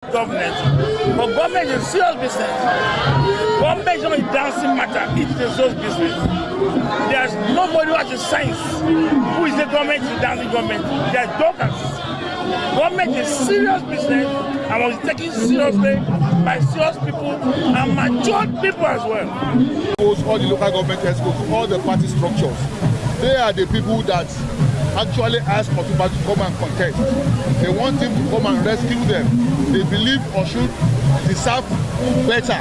Government, but government is serious business. Government is not a dancing matter, it is a serious business. There's nobody who has a science who is the government, is the dancing government. There's doctors. Government is serious business and was taken seriously by serious people and mature people as well. All the local government heads, all the party structures, they are the people that actually ask Otumba to come and contest. They want him to come and rescue them. They believe Osun deserve better,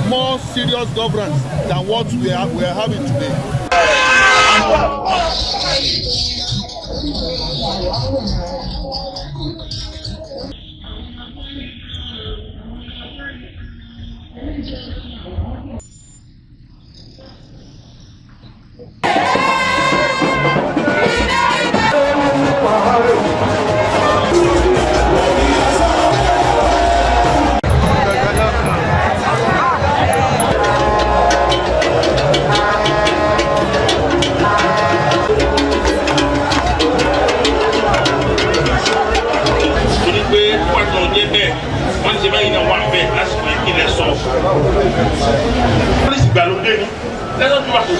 more serious governance than what we are having today. Let us go back to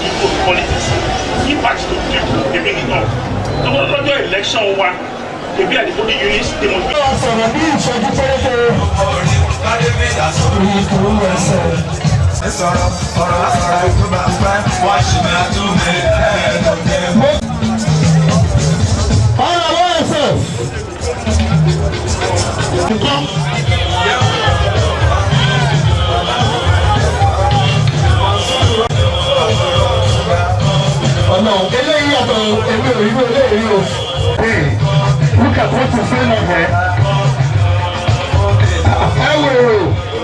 politics. Give back to people, they bring it up. So when the election one, they be at the voting units, they must be. No, look at what you say now here. I will.